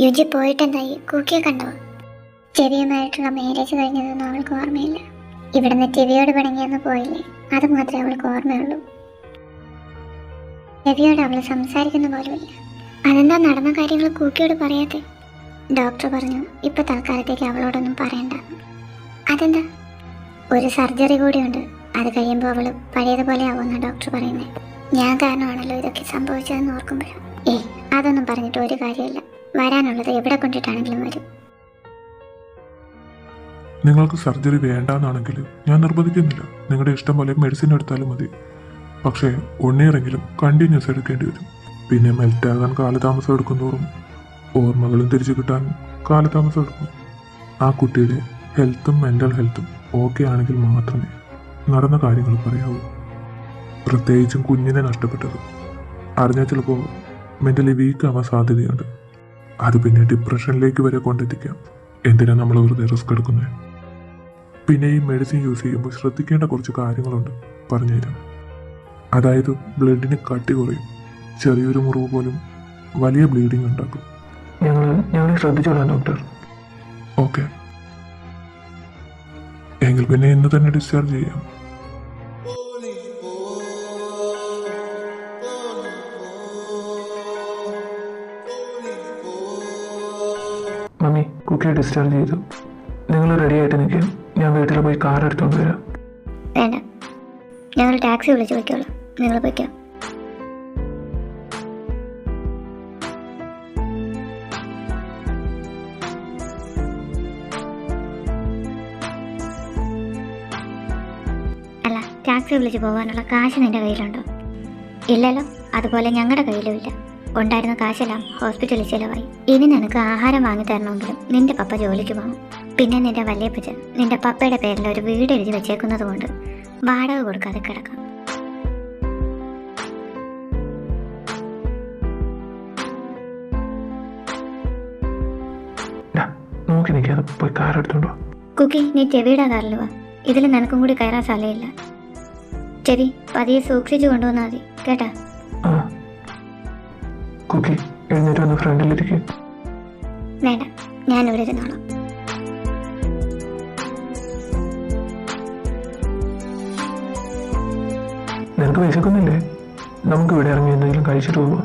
UG പോയിട്ടെന്തായി? കുക്കിയെ കണ്ടോ? ചെവിയുമായിട്ടുള്ള marriage കഴിഞ്ഞതൊന്നും അവൾക്ക് ഓർമ്മയില്ല. ഇവിടുന്ന് ചെവിയോട് പിണങ്ങിയെന്ന് പോയില്ലേ, അത് മാത്രമേ അവൾക്ക് ഓർമ്മയുള്ളൂ. ചെവിയോട് അവൾ സംസാരിക്കുന്ന പോലുമില്ല. അതെന്താ നടന്ന കാര്യങ്ങൾ കുക്കിയോട് പറയാതെ? ഡോക്ടർ പറഞ്ഞു ഇപ്പൊ തൽക്കാലത്തേക്ക് അവളോടൊന്നും പറയണ്ട. അതെന്താ? ഒരു സർജറി കൂടിയുണ്ട്, അത് കഴിയുമ്പോൾ അവൾ പഴയതുപോലെ ആവുമെന്ന് ഡോക്ടർ പറയുന്നത്. ഞാൻ കാരണമാണല്ലോ ഇതൊക്കെ സംഭവിച്ചതെന്ന് ഓർക്കുമ്പോഴും അതൊന്നും പറഞ്ഞിട്ട് ഒരു കാര്യമില്ല. വരാനുള്ളത് എവിടെ കൊണ്ടിട്ടാണെങ്കിലും വരും. നിങ്ങൾക്ക് സർജറി വേണ്ടാന്നാണെങ്കിൽ ഞാൻ നിർബന്ധിക്കുന്നില്ല. നിങ്ങളുടെ ഇഷ്ടം പോലെ മെഡിസിൻ എടുത്താലും മതി. പക്ഷേ ഒന്നേറെങ്കിലും കണ്ടിന്യൂസ് എടുക്കേണ്ടി വരും. പിന്നെ മെൽറ്റാകാൻ കാലതാമസം എടുക്കുന്നതോറും ഓർമ്മകളും തിരിച്ചു കിട്ടാൻ കാലതാമസം എടുക്കും. ആ കുട്ടിയുടെ ഹെൽത്തും മെൻ്റൽ ഹെൽത്തും ഓക്കെ ആണെങ്കിൽ മാത്രമേ നടന്ന കാര്യങ്ങൾ പറയാവൂ. പ്രത്യേകിച്ചും കുഞ്ഞിനെ നഷ്ടപ്പെട്ടത് അറിഞ്ഞാൽ ചിലപ്പോൾ മെൻ്റലി വീക്ക് ആവാൻ സാധ്യതയുണ്ട്. അത് പിന്നെ ഡിപ്രഷനിലേക്ക് വരെ കൊണ്ടെത്തിക്കാം. എന്തിനാണ് നമ്മൾ വെറുതെ റിസ്ക് എടുക്കുന്നത്? പിന്നെ ഈ മെഡിസിൻ യൂസ് ചെയ്യുമ്പോൾ ശ്രദ്ധിക്കേണ്ട കുറച്ച് കാര്യങ്ങളുണ്ട്, പറഞ്ഞുതരാം. അതായത് ബ്ലഡിന് കട്ടി കുറയും. ചെറിയൊരു മുറിവ് പോലും വലിയ ബ്ലീഡിങ് ഉണ്ടാക്കും. ഞങ്ങൾ ശ്രദ്ധിച്ചോളാം ഡോക്ടർ. ഓക്കെ, എങ്കിൽ പിന്നെ ഇന്ന് തന്നെ ഡിസ്ചാർജ് ചെയ്യാം. മമ്മി, കുക്കിയെ ഡിസ്ചാർജ് ചെയ്തു. നിങ്ങൾ റെഡി ആയിട്ട് നിൽക്കുക. ഞാൻ വീട്ടിൽ പോയി കാർ എടുത്തുകൊണ്ട് വരാം. വേണ്ട, ഞങ്ങൾ ടാക്സി വിളിച്ച് വയ്ക്കോളൂ. നിങ്ങൾ വയ്ക്കാം. അല്ല, ടാക്സി വിളിച്ച് പോകാനുള്ള കാശ് നിന്റെ കയ്യിലുണ്ടോ? ഇല്ലല്ലോ. അതുപോലെ ഞങ്ങളുടെ കയ്യിലും ഇല്ല. ഉണ്ടായിരുന്ന കാശെല്ലാം ഹോസ്പിറ്റലിൽ ചിലവായി. ഇനി നിനക്ക് ആഹാരം വാങ്ങി തരണമെങ്കിലും നിന്റെ പപ്പ ജോലിക്ക് പോകണം. പിന്നെ നിന്റെ വല്യപ്പച്ചൻ നിന്റെ പപ്പയുടെ പേരിൽ ഒരു വീട് എഴുതി വെച്ചേക്കുന്നത് കൊണ്ട് വാടക കൊടുക്കാതെ കിടക്കാം. നോക്കി നിൽക്കാതെ പോയി കാർ എടുത്തോണ്ടോ. കുക്കി, നീ ചെവിയുടെ കാറിൽ വാ. ഇതിൽ നിനക്കും കൂടി കയറാൻ സ്ഥലമില്ല. ചെവി പതിയെ സൂക്ഷിച്ചു കൊണ്ടുവന്നാൽ മതി, കേട്ടാ? ആ കുക്കി, എഴുന്നേറ്റ് വന്ന് ഫ്രണ്ടിലിരിക്കും. വേണ്ട, ഞാനിവിടെ ഇരുന്നോളാം. നിനക്ക് വിശക്കുന്നില്ലേ? നമുക്ക് ഇവിടെ ഇറങ്ങി എന്തെങ്കിലും കഴിച്ചിട്ട് പോവാം.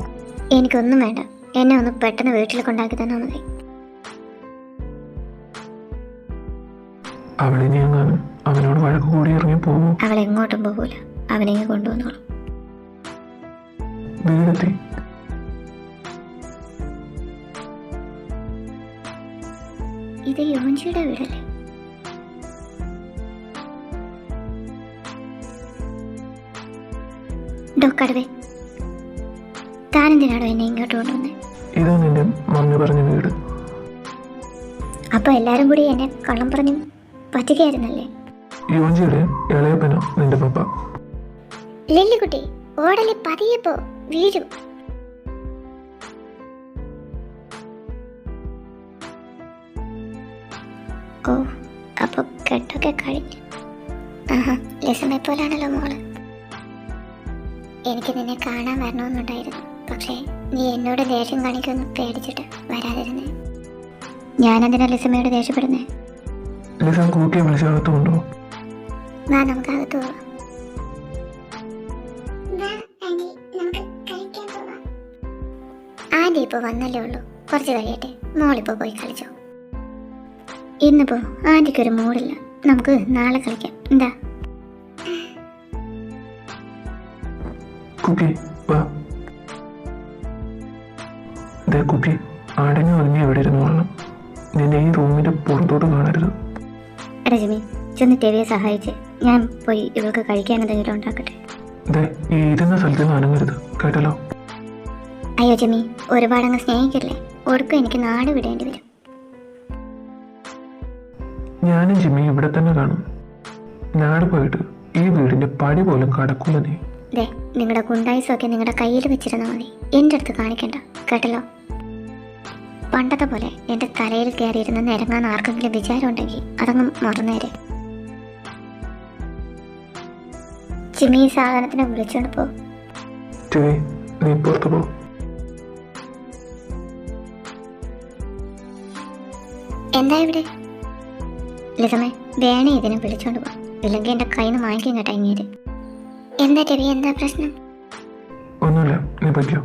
എനിക്കൊന്നും വേണ്ട. എന്നെ ഒന്ന് പെട്ടെന്ന് വീട്ടിൽ കൊണ്ടാക്കി തന്നാൽ മതി. അവളിനി എങ്ങാനും അവനോട് വഴക്ക് കൂടി ഇറങ്ങി പോകുമോ? അവൾ എങ്ങോട്ടും പോകൂല. അവനെങ്ങ് കൊണ്ടുവന്നോളൂ. വീടെത്തി. ഇത് യോഞ്ചിയുടെ വീടല്ലേ? ഡോക്കടവേ, താനെന്തിനാണോ എന്നെ ഇങ്ങോട്ട് കൊണ്ടുവന്നേ? ഇതാ നിന്റെ മമ്മി പറഞ്ഞ വീട്. അപ്പൊ എല്ലാരും കൂടി എന്നെ കള്ളം പറഞ്ഞു പറ്റിക്കായിരുന്നല്ലേ? യോഞ്ചിയുടെ ഇളയപ്പനോ നിന്റെ പപ്പ? ലില്ലിക്കുട്ടി, ഓടലി പതിയെ പോ, വീഴും. ഓ, അപ്പൊ കെട്ടൊക്കെ കഴിഞ്ഞു. ആഹാ, ലിസമ്മെ പോലാണല്ലോ മോള്. എനിക്ക് നിന്നെ കാണാൻ വരണമെന്നുണ്ടായിരുന്നു. പക്ഷേ നീ എന്നോട് ദേഷ്യം കാണിക്കുമെന്ന് പേടിച്ചിട്ട് വരാതിരുന്നേ. ഞാനെന്തിനാ ലിസമ്മയോട് ദേഷ്യപ്പെടുന്നേ? ലിസം കൂട്ടിയെ വിളിച്ച് അകത്ത് കൊണ്ടുപോ. വാ, നമുക്ക് അകത്ത് പോവാം. ആന്റി ഇപ്പൊ വന്നല്ലേ ഉള്ളൂ, കുറച്ച് കഴിയട്ടെ. മോളിപ്പോ പോയി കളിച്ചോ. ഇന്നിപ്പോ ആന്റിക്കൊരു മൂടില്ല. നമുക്ക് നാളെ കളിക്കാം. എന്താ? കുക്കി വാ. ദേ കുക്കി, അടങ്ങി ഒതുങ്ങി എവിടെ ഇരുന്ന് കൊള്ളണം. നിന്നെ ഈ റൂമിന്റെ പുറത്തോട്ട് കാണരുത്. രജമി, ചെന്ന് ടെവിയെ സഹായിച്ച് ഞാൻ പോയി ഇവൾക്ക് കഴിക്കാൻ എന്തെങ്കിലും ഉണ്ടാക്കട്ടെ. ദേ ഈ ഇരുന്ന സ്ഥലത്ത് നിന്ന് അനങ്ങരുത്, കേട്ടല്ലോ? അയ്യോ ജമി, ഒരുപാടങ്ങ് സ്നേഹിക്കില്ലേ? ഒടുക്കം എനിക്ക് നാട് വിടേണ്ടി വരും. ഞാനും ജിമ്മി ഇവിടെ തന്നെ കാണും. നാട് പോയിട്ട് ഈ വീടിന്റെ പടി പോലും കടക്കൂല നീ. ദേ, നിങ്ങളുടെ ഗുണ്ടായിസൊക്കെ നിങ്ങളുടെ കയ്യിൽ വെച്ചിരുന്നാൽ മതി. എൻ്റെ അടുത്ത് കാണിക്കണ്ട, കേട്ടല്ലോ? പണ്ടത്തെ പോലെ എൻ്റെ തലയിൽ കയറിയിരുന്ന് നിരങ്ങാൻ ആർക്കെങ്കിലും വിചാരം ഉണ്ടെങ്കിൽ അതങ്ങ് മറന്നേരെ. ജിമ്മി ഈ സാധനത്തിനെ വിളിച്ചോണ്ട് പോ. നീ പുറത്തു പോ. എന്താ ഇവിടെ? ലിസമേ, വേണേ ഇതിനെ വിളിച്ചോണ്ട് പോ, ഇല്ലെങ്കിൽ എൻ്റെ കയ്യിൽ നിന്ന് വാങ്ങിക്കും കേട്ടോ ഇങ്ങേര്. എന്താ രവി, എന്താ പ്രശ്നം? ഒന്നുമില്ല, നീ പറ്റിയോ?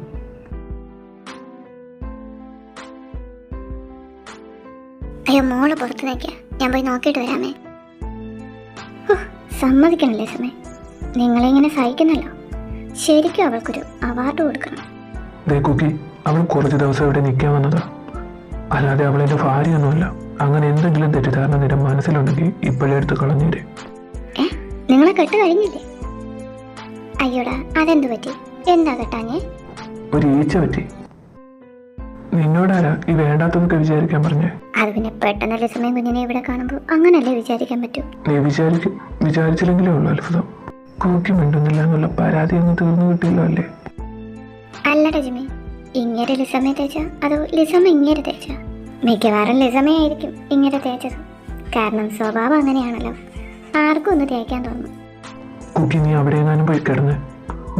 അയ്യോ, മോള് പുറത്ത് നിൽക്കുക, ഞാൻ പോയി നോക്കിയിട്ട് വരാമേ. സമ്മതിക്കണം ലിസമേ, നിങ്ങളിങ്ങനെ സഹിക്കുന്നല്ലോ. ശരിക്കും അവൾക്കൊരു അവാർഡ് കൊടുക്കണം. ദേ കുക്കി, അവൾ കുറച്ച് ദിവസം ഇവിടെ നിൽക്കാൻ വന്നതാ, അല്ലാതെ അവളെൻ്റെ ഭാര്യയൊന്നുമല്ല. അങ്ങനെ എന്തെങ്കിലും തെറ്റിദ്ധാരണ നിന്റെ മനസ്സിലുണ്ടെങ്കിൽ ഇപ്പോഴേ എടുത്ത് കളഞ്ഞേരെ. നിങ്ങളെ കെട്ട് കഴിഞ്ഞില്ലേ? അയ്യോടാ, അതെന്ത് പറ്റി? എന്താ കെട്ടാഞ്ഞേ? ഒരു ഈച്ച പറ്റി. നിന്നോടാരാ ഈ വേണ്ടാത്തതൊക്കെ വിചാരിക്കാൻ പറഞ്ഞേ? അത് പിന്നെ പെട്ടെന്ന് ലിസമയും കുഞ്ഞിനെ ഇവിടെ കാണുമ്പോൾ അങ്ങനല്ലേ വിചാരിക്കാൻ പറ്റൂ. നീ വിചാരിച്ചില്ലെങ്കിലേ ഉള്ളൂ അത്ഭുതം. കൂക്കി മിണ്ടുന്നില്ല എന്നുള്ള പരാതി അങ്ങ് തീർന്നു കിട്ടിയല്ലോ അല്ലേ? അല്ലട ജിമി, ഇങ്ങനെ ലിസമയെ തേച്ച അതോ ലിസമ ഇങ്ങനെ തേച്ച? മിക്കവാറും ലിസമയായിരിക്കും ഇങ്ങനെ തേച്ചത്. കാരണം സ്വഭാവം അങ്ങനെയാണല്ലോ, ആർക്കും ഒന്ന് തേക്കാൻ തോന്നും. കുക്കി, നീ അവിടെ എങ്ങാനും പോയി കിടന്ന്.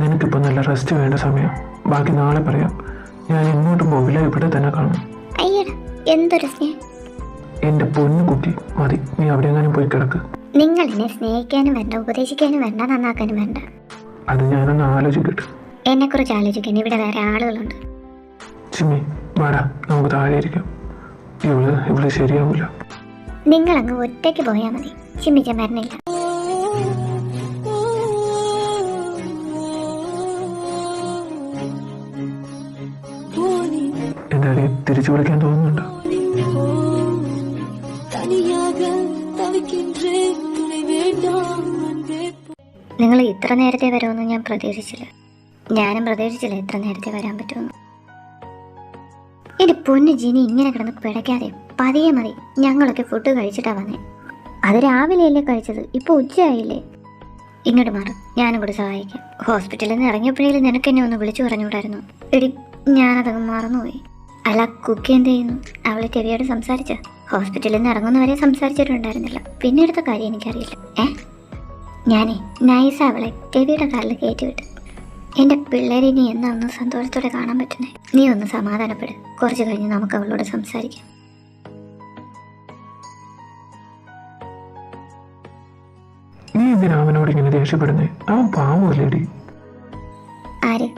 നിനക്കിപ്പോൾ നല്ല റെസ്റ്റ് വേണ്ട സമയം. ബാക്കി നാളെ പറയാം. ഞാൻ എങ്ങോട്ടും പോവില്ല, ഇവിടെ തന്നെ കാണും. അയ്യടാ, എന്തൊരു സ്നേഹം! എൻ്റെ പൊന്നു കുട്ടി, മതി, നീ അവിടെ എങ്ങാനും പോയി കിടക്ക്. നിങ്ങൾ എന്നെ സ്നേഹിക്കാനും വേണ്ട, ഉപദേശിക്കാനും വേണ്ട, നന്നാക്കാനും വേണ്ട. അത് ഞാനൊന്ന് ആലോചിക്കട്ടെ. എന്നെ കുറിച്ച് ആലോചിക്കാൻ ഇവിടെ വേറെ ആളുകളുണ്ട്. ചിമ്മി, വാടാ, നമുക്ക് താഴെ ഇരിക്കാം. ഇവള് ശരിയാവില്ല. നിങ്ങളങ്ങ് ഒറ്റയ്ക്ക് പോയാൽ മതി, ചിമ്മിക്കാൻ വരണില്ല. എൻ്റെ അടി തിരിച്ചു വിളിക്കാൻ തോന്നുന്നുണ്ടോ? നിങ്ങൾ ഇത്ര നേരത്തെ വരുമെന്ന് ഞാൻ പ്രതീക്ഷിച്ചില്ല. ഞാനും പ്രതീക്ഷിച്ചില്ല ഇത്ര നേരത്തെ വരാൻ പറ്റുമെന്ന്. എൻ്റെ പൊന്നു ജിനി, ഇങ്ങനെ കിടന്ന് പിടയ്ക്കാതെ പതിയെ മതി. ഞങ്ങളൊക്കെ ഫുഡ് കഴിച്ചിട്ടാ വന്നേ. അത് രാവിലെയല്ലേ കഴിച്ചത്, ഇപ്പോൾ ഉച്ചയായില്ലേ. ഇങ്ങോട്ട് മാറും, ഞാനും കൂടി സഹായിക്കാം. ഹോസ്പിറ്റലിൽ നിന്ന് ഇറങ്ങിയപ്പോഴേലും നിനക്ക് എന്നെ ഒന്ന് വിളിച്ചു പറഞ്ഞുകൂടായിരുന്നു? എടി, ഞാനതങ്ങ് മറന്നുപോയി. അല്ല, കുക്കി എന്ത് ചെയ്യുന്നു? അവൾ രവിയോട് സംസാരിച്ച? ഹോസ്പിറ്റലിൽ നിന്ന് ഇറങ്ങുന്നവരെ സംസാരിച്ചിട്ടുണ്ടായിരുന്നില്ല. പിന്നെ എടുത്ത കാര്യം എനിക്കറിയില്ല. ഞാനേ നൈസ് അവളെ രവിയുടെ കാലിൽ കയറ്റിവിട്ട്. എൻ്റെ പിള്ളേരെ നീ എന്നാ ഒന്ന് സന്തോഷത്തോടെ കാണാൻ പറ്റുന്നേ? നീ ഒന്ന് സമാധാനപ്പെട്, കുറച്ച് കഴിഞ്ഞ് നമുക്ക് അവളോട് സംസാരിക്കാം. നീ എന്തിനാ അവനോട് ഇങ്ങനെ ദേഷ്യപ്പെടുന്നേ? അവൻ പാവമല്ലേടി? ആര്?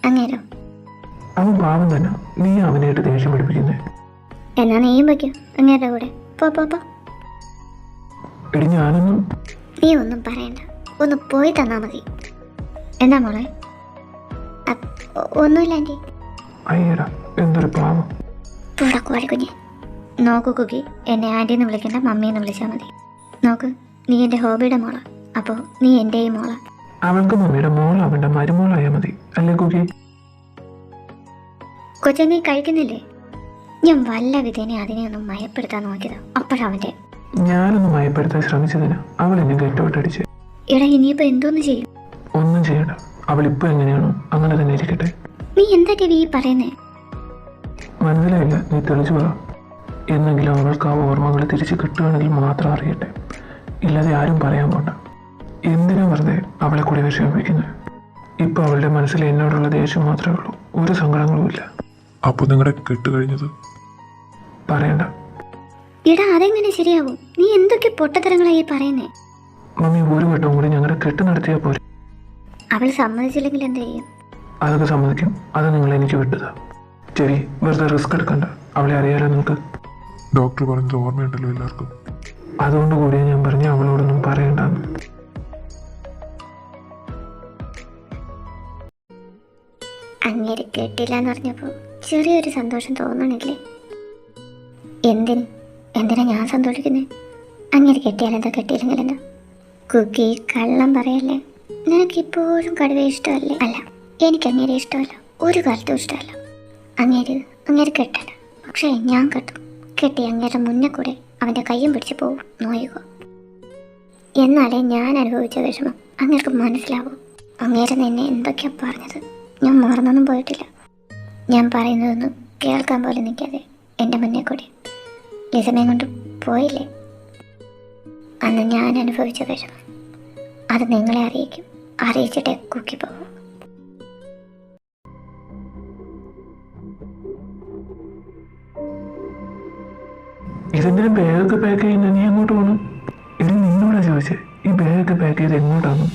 അങ്ങേരോ? അവൻ പാവം തന്നെ. നീ അവനായിട്ട് ദേഷ്യം പഠിപ്പിക്കുന്നേ? എന്നാ നീയും വയ്ക്കോ അങ്ങേരുടെ കൂടെ. പോ. എടി, ഞാനൊന്നും. നീ ഒന്നും പറയണ്ട, ഒന്ന് പോയി തന്നാ മതി. എന്താ മോളെ? ഒന്നുമില്ല ആൻറ്റി. അയ്യടാ, എന്തൊരു പാവം. പൂടാ കോഴി കുഞ്ഞെ. നോക്കൂ കുക്കി, എന്നെ ആൻറ്റിന്ന് വിളിക്കണ്ട, മമ്മിന്ന് വിളിച്ചാൽ മതി. നോക്ക്, നീ എൻ്റെ ഹോബിയുടെ മോളാ, അപ്പോൾ നീ എൻ്റെയും മോളാ. അവൾക്ക് മമ്മിയുടെ മോൾ അവൻ്റെ മരുമോളായാൽ മതി, അല്ലേ കുക്കി? കൊച്ചെ, നീ കഴിക്കുന്നില്ലേ? ഞാൻ വല്ല വിധേനെ അതിനെ ഒന്നും മയപ്പെടുത്താൻ നോക്കിയതാ, അപ്പോഴവൻ്റെ. ഞാനൊന്ന് മയപ്പെടുത്താൻ ശ്രമിച്ചതിന് അവൾ എന്നെ ഗെറ്റൗട്ടടിച്ച്. എടാ, ഇനിയിപ്പോൾ എന്തോന്ന് ചെയ്യും? ഒന്നും ചെയ്യണ്ട, അവൾ ഇപ്പോൾ എങ്ങനെയാണോ അങ്ങനെ തന്നെ ഇരിക്കട്ടെ. നീ എന്താ രവി ഈ പറയുന്നേ? മനസ്സിലായില്ല, നീ തെളിച്ചു പറ. എന്നെങ്കിലും അവൾക്ക് ആ ഓർമ്മകൾ തിരിച്ച് കിട്ടുകയാണെങ്കിൽ മാത്രം അറിയട്ടെ, ഇല്ലാതെ ആരും പറയാൻ പോണ്ട. എന്തിനാ വെറുതെ അവളെ കൂടി വിഷമിപ്പിക്കുന്നത്? ഇപ്പം അവളുടെ മനസ്സിൽ എന്നോടുള്ള ദേഷ്യം മാത്രമേ ഉള്ളൂ, ഒരു സങ്കടങ്ങളും ഇല്ല. അപ്പോൾ നിങ്ങളുടെ കെട്ട് കഴിഞ്ഞത്? പറയണ്ട. എടാ, അതെങ്ങനെ ശരിയാവും? നീ എന്തൊക്കെ പൊട്ടത്തരങ്ങളായി പറയുന്നേ? മമ്മി, ഒരു വട്ടം കൂടി ഞങ്ങളുടെ കെട്ട് നടത്തിയാൽ പോരെ? അവൾ സമ്മതിച്ചില്ലെങ്കിൽ എന്ത് ചെയ്യും? അതൊക്കെ സമ്മതിക്കും, അത് നിങ്ങൾ എനിക്ക് വിട്ടതാ. ശരി, വെറുതെ റിസ്ക് എടുക്കണ്ട. അവളെ അറിയാലോ നിങ്ങൾക്ക്. ഡോക്ടർ പറഞ്ഞത് ഓർമ്മയുണ്ടല്ലോ എല്ലാവർക്കും. അതുകൊണ്ട് കൂടിയാ ഞാൻ പറഞ്ഞു അവളോടൊന്നും പറയണ്ടെന്ന്. അങ്ങേര് കേട്ടില്ല എന്ന് പറഞ്ഞപ്പോൾ ചെറിയൊരു സന്തോഷം തോന്നണില്ലേ? എന്തിനാ ഞാൻ സന്തോഷിക്കുന്നേ? അങ്ങേര് കെട്ടിയാലെന്താ, കെട്ടിയില്ലെങ്കിലെന്താ? കുക്കി, കള്ളം പറയല്ലേ. നിനക്കിപ്പോഴും കടുവ ഇഷ്ടമല്ലേ? അല്ല, എനിക്ക് അങ്ങേരെ ഇഷ്ടമല്ല, ഒരു കാലത്തും ഇഷ്ടമല്ല. അങ്ങേര് കെട്ടണ്ട, പക്ഷേ ഞാൻ കെട്ടി അങ്ങേരുടെ മുന്നേ കൂടെ അവൻ്റെ കയ്യും പിടിച്ച് പോവും, നോയുക. എന്നാലേ ഞാൻ അനുഭവിച്ച വിഷമം അങ്ങേർക്ക് മനസ്സിലാവൂ. അങ്ങേരെ നിന്നെ എന്തൊക്കെയാ പറഞ്ഞത് ഞാൻ മറന്നൊന്നും പോയിട്ടില്ല. ഞാൻ പറയുന്നതൊന്നും കേൾക്കാൻ പോലും നിൽക്കാതെ എൻ്റെ മുന്നേ കൂടി ലിസമയം കൊണ്ട് പോയില്ലേ? അന്ന് ഞാൻ അനുഭവിച്ച വിഷമം അത് നിങ്ങളെ അറിയിച്ചിട്ടേ കുക്കി പോകും. ഇതെന്തിനും ബാഗൊക്കെ പാക്ക് ചെയ്യുന്ന നീ എങ്ങോട്ട് പോകണം? ഇത് നിന്നോടാ ചോദിച്ചേ ഈ ബാഗൊക്കെ പാക്ക് ചെയ്ത് എങ്ങോട്ടാണ്?